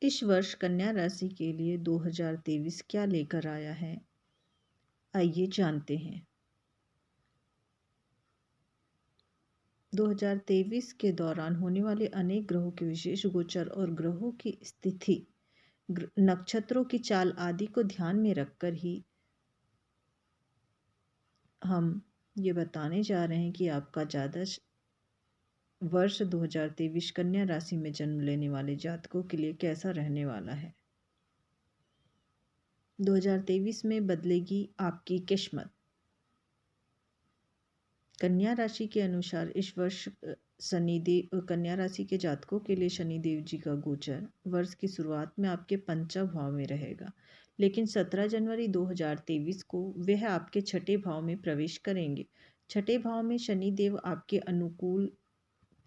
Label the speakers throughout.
Speaker 1: इस वर्ष कन्या राशि के लिए 2023 क्या लेकर आया है, आइए जानते हैं। 2023 के दौरान होने वाले अनेक ग्रहों के विशेष गोचर और ग्रहों की स्थिति, नक्षत्रों की चाल आदि को ध्यान में रखकर ही हम ये बताने जा रहे हैं कि आपका वर्ष 2023 कन्या राशि में जन्म लेने वाले जातकों के लिए कैसा रहने वाला है। 2023 में बदलेगी आपकी किस्मत। कन्या राशि के अनुसार इस वर्ष शनिदेव कन्या राशि के जातकों के लिए शनिदेव जी का गोचर वर्ष की शुरुआत में आपके पंचम भाव में रहेगा, लेकिन 17 जनवरी 2023 को वह आपके छठे भाव में प्रवेश करेंगे। छठे भाव में शनिदेव आपके अनुकूल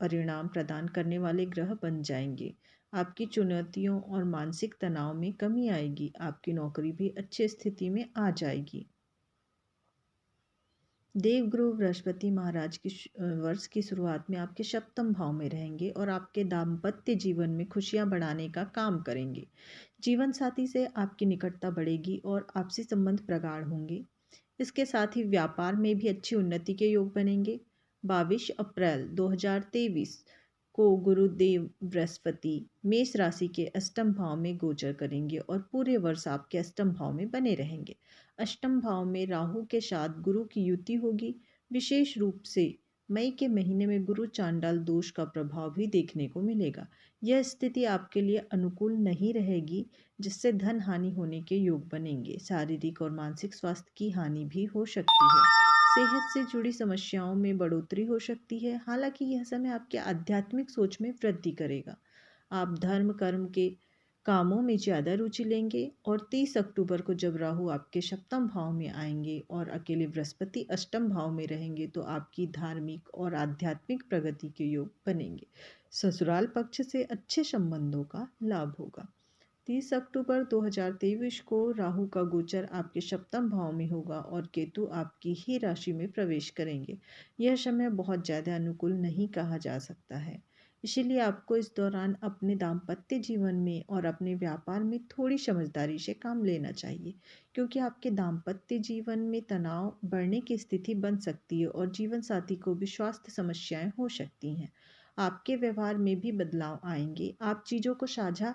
Speaker 1: परिणाम प्रदान करने वाले ग्रह बन जाएंगे। आपकी चुनौतियों और मानसिक तनाव में कमी आएगी। आपकी नौकरी भी अच्छी स्थिति में आ जाएगी। देवगुरु बृहस्पति महाराज की वर्ष की शुरुआत में आपके सप्तम भाव में रहेंगे और आपके दाम्पत्य जीवन में खुशियां बढ़ाने का काम करेंगे। जीवन साथी से आपकी निकटता बढ़ेगी और आपसी संबंध प्रगाढ़ होंगे। इसके साथ ही व्यापार में भी अच्छी उन्नति के योग बनेंगे। 22 अप्रैल 2023 को गुरुदेव बृहस्पति मेष राशि के अष्टम भाव में गोचर करेंगे और पूरे वर्ष आपके अष्टम भाव में बने रहेंगे। अष्टम भाव में राहु के साथ गुरु की युति होगी। विशेष रूप से मई के महीने में गुरु चांडाल दोष का प्रभाव भी देखने को मिलेगा। यह स्थिति आपके लिए अनुकूल नहीं रहेगी, जिससे धन हानि होने के योग बनेंगे। शारीरिक और मानसिक स्वास्थ्य की हानि भी हो सकती है। सेहत से जुड़ी समस्याओं में बढ़ोतरी हो सकती है। हालांकि यह समय आपके आध्यात्मिक सोच में वृद्धि करेगा। आप धर्म कर्म के कामों में ज़्यादा रुचि लेंगे और 30 अक्टूबर को जब राहु आपके सप्तम भाव में आएंगे और अकेले बृहस्पति अष्टम भाव में रहेंगे तो आपकी धार्मिक और आध्यात्मिक प्रगति के योग बनेंगे। ससुराल पक्ष से अच्छे संबंधों का लाभ होगा। 30 अक्टूबर 2023 को राहु का गोचर आपके सप्तम भाव में होगा और केतु आपकी ही राशि में प्रवेश करेंगे। यह समय बहुत ज़्यादा अनुकूल नहीं कहा जा सकता है, इसीलिए आपको इस दौरान अपने दाम्पत्य जीवन में और अपने व्यापार में थोड़ी समझदारी से काम लेना चाहिए, क्योंकि आपके दाम्पत्य जीवन में तनाव बढ़ने की स्थिति बन सकती है और जीवन साथी को भी स्वास्थ्य समस्याएं हो सकती हैं। आपके व्यवहार में भी बदलाव आएंगे। आप चीज़ों को साझा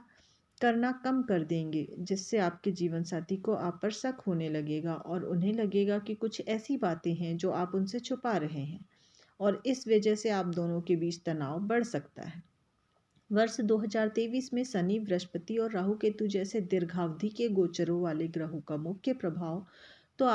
Speaker 1: करना कम कर देंगे, जिससे आपके जीवन साथी को आप पर शक होने लगेगा और उन्हें लगेगा कि कुछ ऐसी बातें हैं जो आप उनसे छुपा रहे हैं और इस वजह से आप दोनों के बीच तनाव बढ़ सकता है। वर्ष 2023 में शनि, बृहस्पति और राहु केतु जैसे दीर्घावधि के गोचरों वाले ग्रहों का मुख्य प्रभाव तो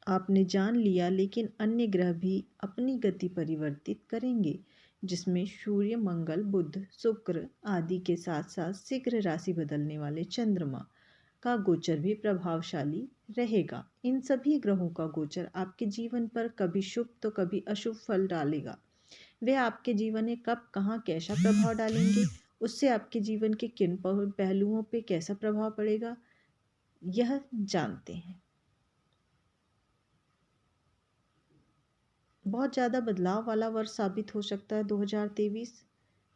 Speaker 1: आपने जान लिया, लेकिन अन्य ग्रह भी अपनी गति परिवर्तित करेंगे, जिसमें सूर्य, मंगल, बुध, शुक्र आदि के साथ साथ शीघ्र राशि बदलने वाले चंद्रमा का गोचर भी प्रभावशाली रहेगा। इन सभी ग्रहों का गोचर आपके जीवन पर कभी शुभ तो कभी अशुभ फल डालेगा। वे आपके जीवन में कब, कहाँ, कैसा प्रभाव डालेंगे, उससे आपके जीवन के किन पहलुओं पे कैसा प्रभाव पड़ेगा, यह जानते हैं। बहुत ज़्यादा बदलाव वाला वर्ष साबित हो सकता है 2023,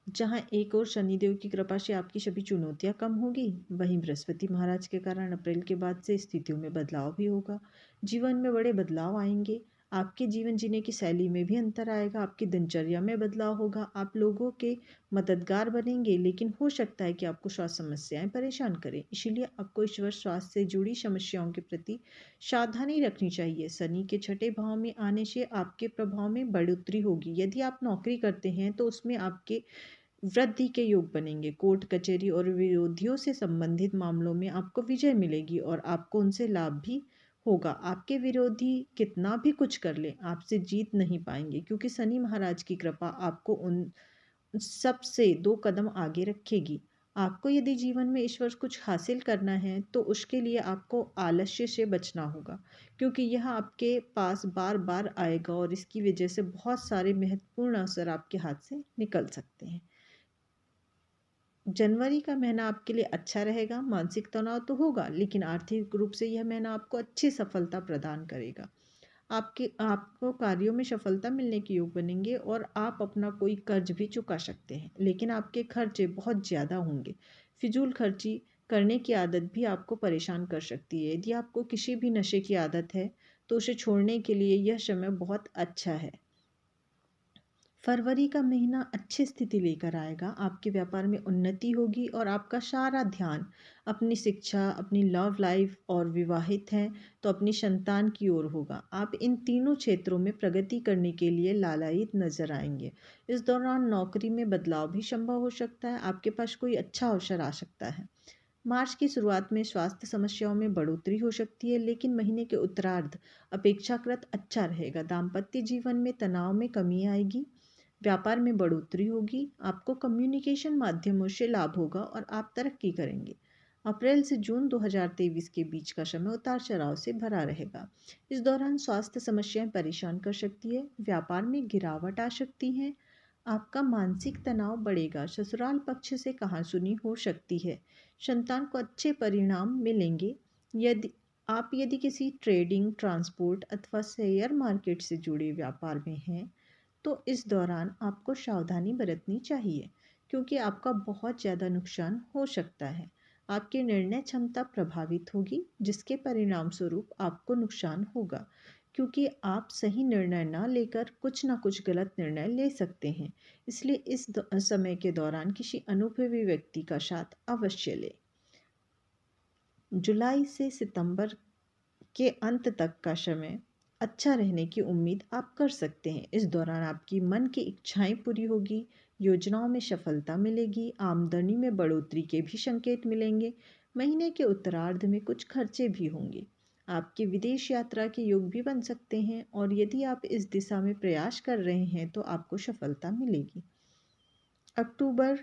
Speaker 1: जहां एक और शनिदेव की कृपा से आपकी सभी चुनौतियां कम होगी, वहीं बृहस्पति महाराज के कारण अप्रैल के बाद से स्थितियों में बदलाव भी होगा। जीवन में बड़े बदलाव आएंगे। आपके जीवन जीने की शैली में भी अंतर आएगा। आपकी दिनचर्या में बदलाव होगा। आप लोगों के मददगार बनेंगे, लेकिन हो सकता है कि आपको स्वास्थ्य समस्याएं परेशान करें। इसीलिए आपको इस वर्ष स्वास्थ्य से जुड़ी समस्याओं के प्रति सावधानी रखनी चाहिए। शनि के छठे भाव में आने से आपके प्रभाव में बढ़ोतरी होगी। यदि आप नौकरी करते हैं तो उसमें आपके वृद्धि के योग बनेंगे। कोर्ट कचहरी और विरोधियों से संबंधित मामलों में आपको विजय मिलेगी और आपको उनसे लाभ भी होगा। आपके विरोधी कितना भी कुछ कर ले, आपसे जीत नहीं पाएंगे, क्योंकि शनि महाराज की कृपा आपको उन सब से 2 कदम आगे रखेगी। आपको यदि जीवन में इस वर्ष कुछ हासिल करना है तो उसके लिए आपको आलस्य से बचना होगा, क्योंकि यह आपके पास बार बार आएगा और इसकी वजह से बहुत सारे महत्वपूर्ण अवसर आपके हाथ से निकल सकते हैं। जनवरी का महीना आपके लिए अच्छा रहेगा। मानसिक तनाव तो होगा, लेकिन आर्थिक रूप से यह महीना आपको अच्छी सफलता प्रदान करेगा। आपको कार्यों में सफलता मिलने के योग बनेंगे और आप अपना कोई कर्ज भी चुका सकते हैं, लेकिन आपके खर्चे बहुत ज़्यादा होंगे। फिजूल खर्ची करने की आदत भी आपको परेशान कर सकती है। यदि आपको किसी भी नशे की आदत है तो उसे छोड़ने के लिए यह समय बहुत अच्छा है। फरवरी का महीना अच्छी स्थिति लेकर आएगा। आपके व्यापार में उन्नति होगी और आपका सारा ध्यान अपनी शिक्षा, अपनी लव लाइफ और विवाहित हैं तो अपनी संतान की ओर होगा। आप इन तीनों क्षेत्रों में प्रगति करने के लिए लालायित नजर आएंगे। इस दौरान नौकरी में बदलाव भी संभव हो सकता है। आपके पास कोई अच्छा अवसर आ सकता है। मार्च की शुरुआत में स्वास्थ्य समस्याओं में बढ़ोतरी हो सकती है, लेकिन महीने के उत्तरार्ध अपेक्षाकृत अच्छा रहेगा। दाम्पत्य जीवन में तनाव में कमी आएगी। व्यापार में बढ़ोतरी होगी। आपको कम्युनिकेशन माध्यमों से लाभ होगा और आप तरक्की करेंगे। अप्रैल से जून 2023 के बीच का समय उतार चढ़ाव से भरा रहेगा। इस दौरान स्वास्थ्य समस्याएं परेशान कर सकती है। व्यापार में गिरावट आ सकती है। आपका मानसिक तनाव बढ़ेगा। ससुराल पक्ष से कहासुनी हो सकती है। संतान को अच्छे परिणाम मिलेंगे। यदि किसी ट्रेडिंग, ट्रांसपोर्ट अथवा शेयर मार्केट से जुड़े व्यापार में हैं तो इस दौरान आपको सावधानी बरतनी चाहिए, क्योंकि आपका बहुत ज़्यादा नुकसान हो सकता है। आपकी निर्णय क्षमता प्रभावित होगी, जिसके परिणाम स्वरूप आपको नुकसान होगा, क्योंकि आप सही निर्णय ना लेकर कुछ ना कुछ गलत निर्णय ले सकते हैं। इसलिए इस समय के दौरान किसी अनुभवी व्यक्ति का साथ अवश्य लें। जुलाई से सितंबर के अंत तक का समय अच्छा रहने की उम्मीद आप कर सकते हैं। इस दौरान आपकी मन की इच्छाएं पूरी होगी, योजनाओं में सफलता मिलेगी, आमदनी में बढ़ोतरी के भी संकेत मिलेंगे। महीने के उत्तरार्ध में कुछ खर्चे भी होंगे। आपकी विदेश यात्रा के योग भी बन सकते हैं और यदि आप इस दिशा में प्रयास कर रहे हैं तो आपको सफलता मिलेगी। अक्टूबर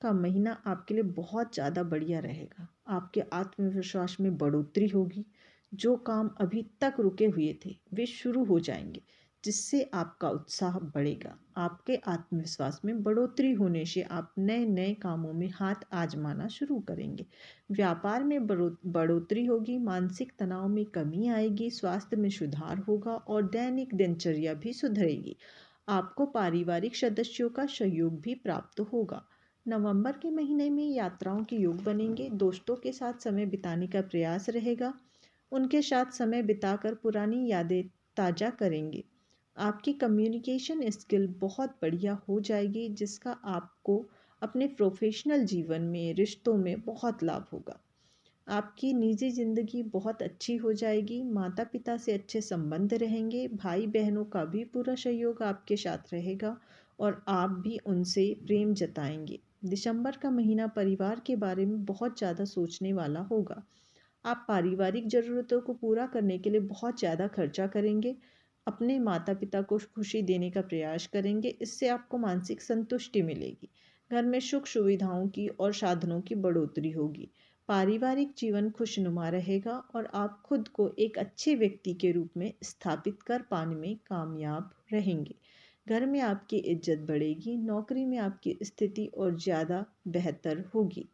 Speaker 1: का महीना आपके लिए बहुत ज़्यादा बढ़िया रहेगा। आपके आत्मविश्वास में बढ़ोतरी होगी। जो काम अभी तक रुके हुए थे वे शुरू हो जाएंगे, जिससे आपका उत्साह बढ़ेगा। आपके आत्मविश्वास में बढ़ोतरी होने से आप नए नए कामों में हाथ आजमाना शुरू करेंगे। व्यापार में बढ़ोतरी होगी। मानसिक तनाव में कमी आएगी। स्वास्थ्य में सुधार होगा और दैनिक दिनचर्या भी सुधरेगी। आपको पारिवारिक सदस्यों का सहयोग भी प्राप्त होगा। नवंबर के महीने में यात्राओं के योग बनेंगे। दोस्तों के साथ समय बिताने का प्रयास रहेगा। उनके साथ समय बिताकर पुरानी यादें ताज़ा करेंगे। आपकी कम्युनिकेशन स्किल बहुत बढ़िया हो जाएगी, जिसका आपको अपने प्रोफेशनल जीवन में, रिश्तों में बहुत लाभ होगा। आपकी निजी ज़िंदगी बहुत अच्छी हो जाएगी। माता पिता से अच्छे संबंध रहेंगे। भाई बहनों का भी पूरा सहयोग आपके साथ रहेगा और आप भी उनसे प्रेम जताएंगे। दिसंबर का महीना परिवार के बारे में बहुत ज़्यादा सोचने वाला होगा। आप पारिवारिक ज़रूरतों को पूरा करने के लिए बहुत ज़्यादा खर्चा करेंगे। अपने माता पिता को खुशी देने का प्रयास करेंगे। इससे आपको मानसिक संतुष्टि मिलेगी। घर में सुख सुविधाओं की और साधनों की बढ़ोतरी होगी। पारिवारिक जीवन खुशनुमा रहेगा और आप खुद को एक अच्छे व्यक्ति के रूप में स्थापित कर पाने में कामयाब रहेंगे। घर में आपकी इज्जत बढ़ेगी। नौकरी में आपकी स्थिति और ज़्यादा बेहतर होगी।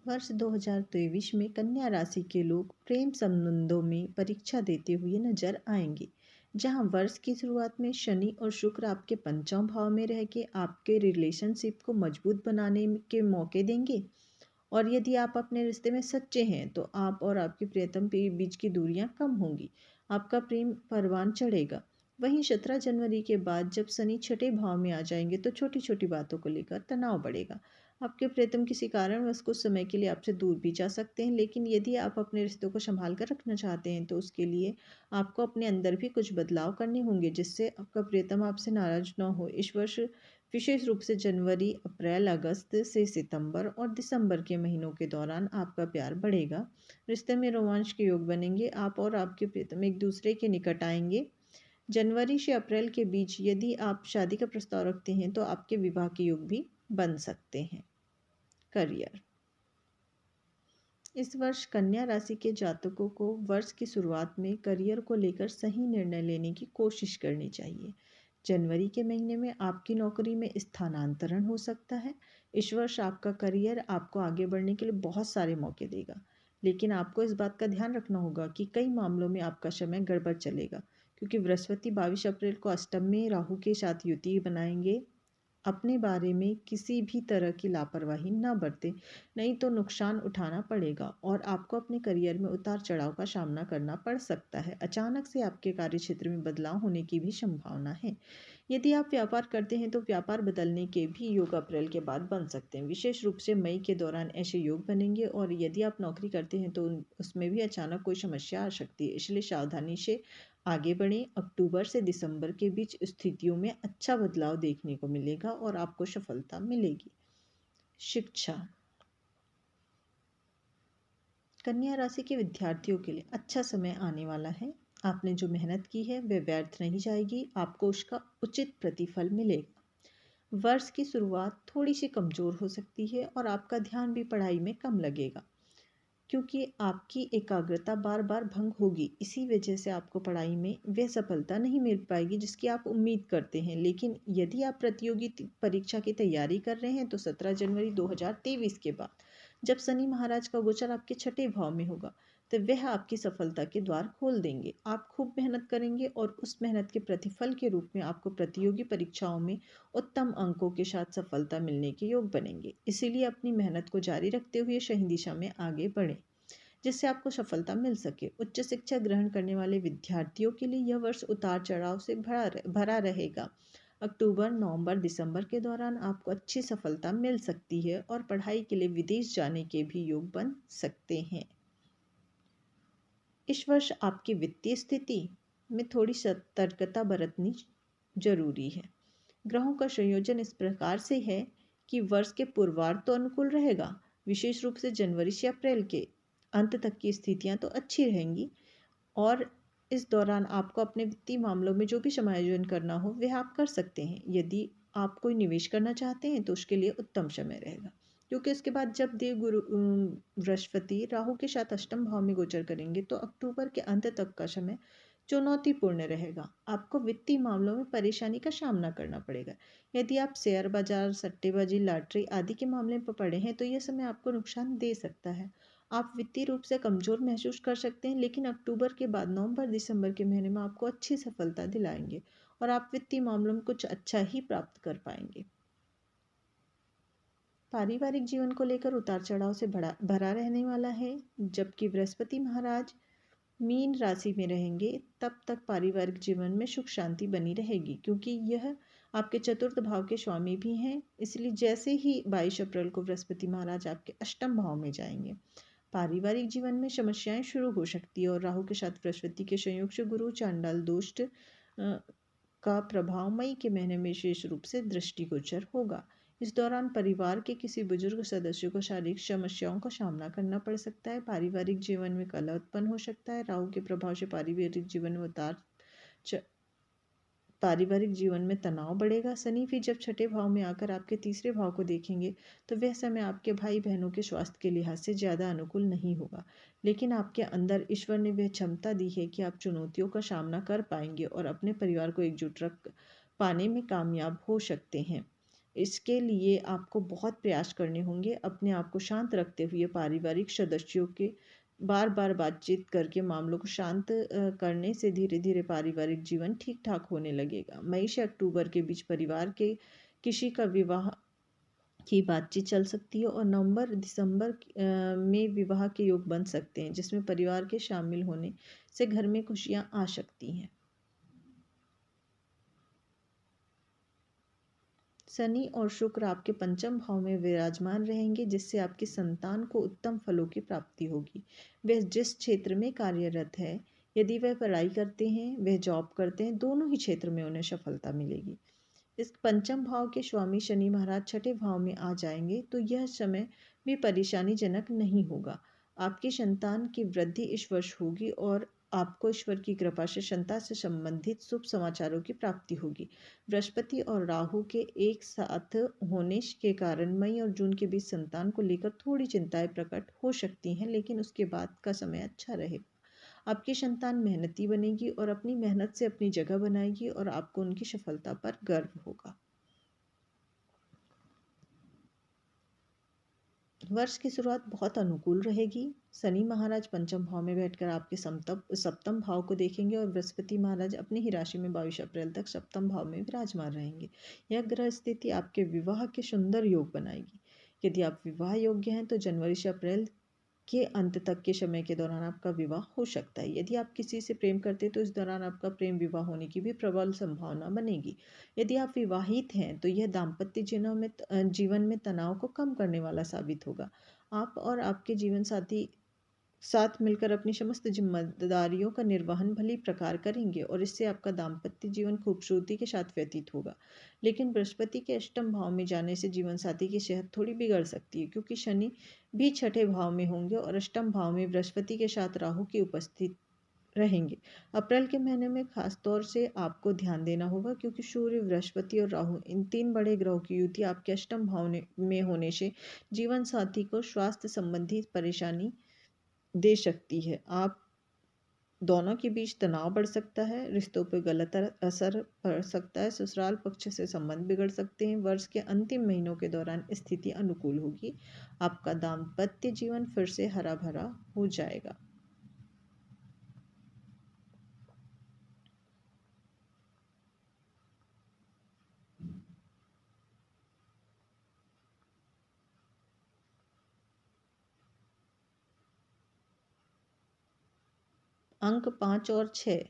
Speaker 1: वर्ष 2023 में कन्या राशि के लोग प्रेम संबंधों में परीक्षा देते हुए नजर आएंगे। जहां वर्ष की शुरुआत में शनि और शुक्र आपके पंचम भाव में रह के आपके रिलेशनशिप को मजबूत बनाने के मौके देंगे। और यदि आप अपने रिश्ते में सच्चे हैं तो आप और आपके प्रियतम के बीच की दूरियां कम होंगी। आपका प्रेम परवान चढ़ेगा। वहीं 17 जनवरी के बाद जब शनि छठे भाव में आ जाएंगे तो छोटी छोटी बातों को लेकर तनाव बढ़ेगा। आपके प्रियतम किसी कारणवश कुछ समय के लिए आपसे दूर भी जा सकते हैं, लेकिन यदि आप अपने रिश्तों को संभाल कर रखना चाहते हैं तो उसके लिए आपको अपने अंदर भी कुछ बदलाव करने होंगे, जिससे आपका प्रियतम आपसे नाराज ना हो। इस वर्ष विशेष रूप से जनवरी, अप्रैल, अगस्त से सितंबर और दिसंबर के महीनों के दौरान आपका प्यार बढ़ेगा। रिश्ते में रोमांच के योग बनेंगे। आप और आपके प्रियतम एक दूसरे के निकट आएंगे। जनवरी से अप्रैल के बीच यदि आप शादी का प्रस्ताव रखते हैं तो आपके विवाह के योग भी बन सकते हैं। करियर। इस वर्ष कन्या राशि के जातकों को वर्ष की शुरुआत में करियर को लेकर सही निर्णय लेने की कोशिश करनी चाहिए। जनवरी के महीने में आपकी नौकरी में स्थानांतरण हो सकता है। इस वर्ष आपका करियर आपको आगे बढ़ने के लिए बहुत सारे मौके देगा, लेकिन आपको इस बात का ध्यान रखना होगा कि कई मामलों में आपका समय गड़बड़ चलेगा, क्योंकि बृहस्पति 22 अप्रैल को अष्टम में राहु के साथ युति बनाएंगे। अपने बारे में किसी भी तरह की लापरवाही न बरतें, नहीं तो नुकसान उठाना पड़ेगा और आपको अपने करियर में उतार चढ़ाव का सामना करना पड़ सकता है। अचानक से आपके कार्यक्षेत्र में बदलाव होने की भी संभावना है। यदि आप व्यापार करते हैं तो व्यापार बदलने के भी योग अप्रैल के बाद बन सकते हैं। विशेष रूप से मई के दौरान ऐसे योग बनेंगे, और यदि आप नौकरी करते हैं तो उसमें भी अचानक कोई समस्या आ सकती है, इसलिए सावधानी से आगे बढ़ें। अक्टूबर से दिसंबर के बीच स्थितियों में अच्छा बदलाव देखने को मिलेगा और आपको सफलता मिलेगी। शिक्षा। कन्या राशि के विद्यार्थियों के लिए अच्छा समय आने वाला है। आपने जो मेहनत की है वह व्यर्थ नहीं जाएगी, आपको उसका उचित प्रतिफल मिलेगा। वर्ष की शुरुआत थोड़ी सी कमजोर हो सकती है और आपका ध्यान भी पढ़ाई में कम लगेगा, क्योंकि आपकी एकाग्रता बार बार भंग होगी। इसी वजह से आपको पढ़ाई में वह सफलता नहीं मिल पाएगी जिसकी आप उम्मीद करते हैं। लेकिन यदि आप प्रतियोगी परीक्षा की तैयारी कर रहे हैं तो 17 जनवरी 2023 के बाद, जब शनि महाराज का गोचर आपके छठे भाव में होगा, तो वह आपकी सफलता के द्वार खोल देंगे। आप खूब मेहनत करेंगे और उस मेहनत के प्रतिफल के रूप में आपको प्रतियोगी परीक्षाओं में उत्तम अंकों के साथ सफलता मिलने के योग बनेंगे। इसीलिए अपनी मेहनत को जारी रखते हुए सही दिशा में आगे बढ़ें, जिससे आपको सफलता मिल सके। उच्च शिक्षा ग्रहण करने वाले विद्यार्थियों के लिए यह वर्ष उतार चढ़ाव से भरा रहेगा। अक्टूबर, नवंबर, दिसंबर के दौरान आपको अच्छी सफलता मिल सकती है और पढ़ाई के लिए विदेश जाने के भी योग बन सकते हैं। इस वर्ष आपकी वित्तीय स्थिति में थोड़ी सतर्कता बरतनी जरूरी है। ग्रहों का संयोजन इस प्रकार से है कि वर्ष के पूर्वार्ध तो अनुकूल रहेगा, विशेष रूप से जनवरी से अप्रैल के अंत तक की स्थितियां तो अच्छी रहेंगी, और इस दौरान आपको अपने वित्तीय मामलों में जो भी समायोजन करना हो वह आप कर सकते हैं। यदि आप कोई निवेश करना चाहते हैं तो उसके लिए उत्तम समय रहेगा, क्योंकि उसके बाद जब देवगुरु बृहस्पति राहु के साथ अष्टम भाव में गोचर करेंगे तो अक्टूबर के अंत तक का समय चुनौतीपूर्ण रहेगा। आपको वित्तीय मामलों में परेशानी का सामना करना पड़ेगा। यदि आप शेयर बाजार, सट्टेबाजी, लॉटरी आदि के मामले पर पड़े हैं तो यह समय आपको नुकसान दे सकता है। आप वित्तीय रूप से कमजोर महसूस कर सकते हैं, लेकिन अक्टूबर के बाद नवंबर दिसंबर के महीने में आपको अच्छी सफलता दिलाएंगे और आप वित्तीय मामलों में कुछ अच्छा ही प्राप्त कर पाएंगे। पारिवारिक जीवन को लेकर उतार चढ़ाव से भरा रहने वाला है। जबकि बृहस्पति महाराज मीन राशि में रहेंगे तब तक पारिवारिक जीवन में सुख शांति बनी रहेगी, क्योंकि यह आपके चतुर्थ भाव के स्वामी भी हैं। इसलिए जैसे ही 22 अप्रैल को बृहस्पति महाराज आपके अष्टम भाव में जाएंगे, पारिवारिक जीवन में समस्याएं शुरू हो सकती है और राहु के साथ बृहस्पति के संयोग से गुरु चांडाल दोष का प्रभाव मई के महीने में विशेष रूप से दृष्टिगोचर होगा। इस दौरान परिवार के किसी बुजुर्ग सदस्यों को शारीरिक समस्याओं का सामना करना पड़ सकता है। पारिवारिक जीवन में कलह उत्पन्न हो सकता है। राहु के प्रभाव से पारिवारिक जीवन में तनाव बढ़ेगा। शनि भी जब छठे भाव में आकर आपके तीसरे भाव को देखेंगे तो वह समय आपके भाई बहनों के स्वास्थ्य के लिहाज से ज़्यादा अनुकूल नहीं होगा, लेकिन आपके अंदर ईश्वर ने वह क्षमता दी है कि आप चुनौतियों का सामना कर पाएंगे और अपने परिवार को एकजुट रख पाने में कामयाब हो सकते हैं। इसके लिए आपको बहुत प्रयास करने होंगे। अपने आप को शांत रखते हुए पारिवारिक सदस्यों के बार बार बातचीत करके मामलों को शांत करने से धीरे धीरे पारिवारिक जीवन ठीक ठाक होने लगेगा। मई से अक्टूबर के बीच परिवार के किसी का विवाह की बातचीत चल सकती है और नवंबर दिसंबर में विवाह के योग बन सकते हैं, जिसमें परिवार के शामिल होने से घर में खुशियां आ सकती हैं। शनि और शुक्र आपके पंचम भाव में विराजमान रहेंगे, जिससे आपकी संतान को उत्तम फलों की प्राप्ति होगी। वह जिस क्षेत्र में कार्यरत है, यदि वह पढ़ाई करते हैं, वह जॉब करते हैं, दोनों ही क्षेत्र में उन्हें सफलता मिलेगी। इस पंचम भाव के स्वामी शनि महाराज छठे भाव में आ जाएंगे तो यह समय भी परेशानीजनक नहीं होगा। आपकी संतान की वृद्धि इस वर्ष होगी और आपको ईश्वर की कृपा से संतान से संबंधित शुभ समाचारों की प्राप्ति होगी। बृहस्पति और राहु के एक साथ होने के कारण मई और जून के बीच संतान को लेकर थोड़ी चिंताएं प्रकट हो सकती हैं, लेकिन उसके बाद का समय अच्छा रहेगा। आपकी संतान मेहनती बनेगी और अपनी मेहनत से अपनी जगह बनाएगी और आपको उनकी सफलता पर गर्व होगा। वर्ष की शुरुआत बहुत अनुकूल रहेगी। शनि महाराज पंचम भाव में बैठकर आपके सप्तम भाव को देखेंगे और बृहस्पति महाराज अपनी ही राशि में 22 अप्रैल तक सप्तम भाव में विराजमान रहेंगे। यह ग्रह स्थिति आपके विवाह के सुंदर योग बनाएगी। यदि आप विवाह योग्य हैं तो जनवरी से अप्रैल के अंत तक के समय के दौरान आपका विवाह हो सकता है। यदि आप किसी से प्रेम करते हैं तो इस दौरान आपका प्रेम विवाह होने की भी प्रबल संभावना बनेगी। यदि आप विवाहित हैं तो यह दाम्पत्य जीवन में तनाव को कम करने वाला साबित होगा। आप और आपके जीवन साथी साथ मिलकर अपनी समस्त जिम्मेदारियों का निर्वहन भली प्रकार करेंगे और इससे आपका दाम्पत्य जीवन खूबसूरती के साथ व्यतीत होगा। लेकिन बृहस्पति के अष्टम भाव में जाने से जीवन साथी की सेहत थोड़ी बिगड़ सकती है, क्योंकि शनि भी छठे भाव में होंगे और अष्टम भाव में बृहस्पति के साथ राहु की उपस्थित रहेंगे। अप्रैल के महीने में खास तौर से आपको ध्यान देना होगा, क्योंकि सूर्य, बृहस्पति और राहु, इन तीन बड़े ग्रहों की युति आपके अष्टम भाव में होने से जीवन साथी को स्वास्थ्य संबंधी परेशानी दे सकती है। आप दोनों के बीच तनाव बढ़ सकता है, रिश्तों पर गलत असर पड़ सकता है, ससुराल पक्ष से संबंध बिगड़ सकते हैं। वर्ष के अंतिम महीनों के दौरान स्थिति अनुकूल होगी। आपका दाम्पत्य जीवन फिर से हरा भरा हो जाएगा। अंक 5 और 6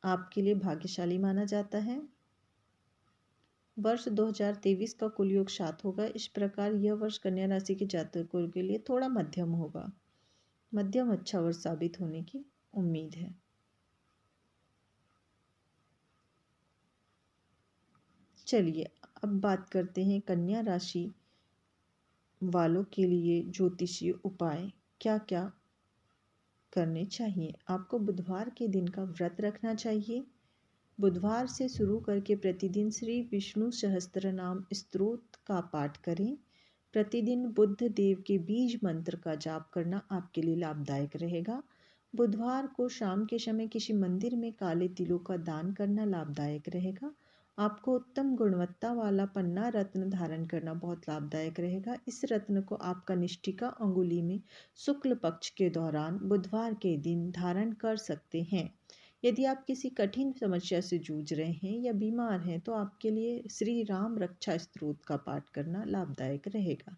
Speaker 1: आपके लिए भाग्यशाली माना जाता है। वर्ष 2023 का कुल योग 7 होगा। इस प्रकार यह वर्ष कन्या राशि के जातकों के लिए थोड़ा मध्यम होगा। मध्यम अच्छा वर्ष साबित होने की उम्मीद है। चलिए अब बात करते हैं कन्या राशि वालों के लिए ज्योतिषीय उपाय क्या क्या करने चाहिए। आपको बुधवार के दिन का व्रत रखना चाहिए। बुधवार से शुरू करके प्रतिदिन श्री विष्णु सहस्त्र नाम स्तोत्र का पाठ करें। प्रतिदिन बुद्ध देव के बीज मंत्र का जाप करना आपके लिए लाभदायक रहेगा। बुधवार को शाम के समय किसी मंदिर में काले तिलों का दान करना लाभदायक रहेगा। आपको उत्तम गुणवत्ता वाला पन्ना रत्न धारण करना बहुत लाभदायक रहेगा। इस रत्न को आप कनिष्ठिका अंगुली में शुक्ल पक्ष के दौरान बुधवार के दिन धारण कर सकते हैं। यदि आप किसी कठिन समस्या से जूझ रहे हैं या बीमार हैं तो आपके लिए श्री राम रक्षा स्तोत्र का पाठ करना लाभदायक रहेगा।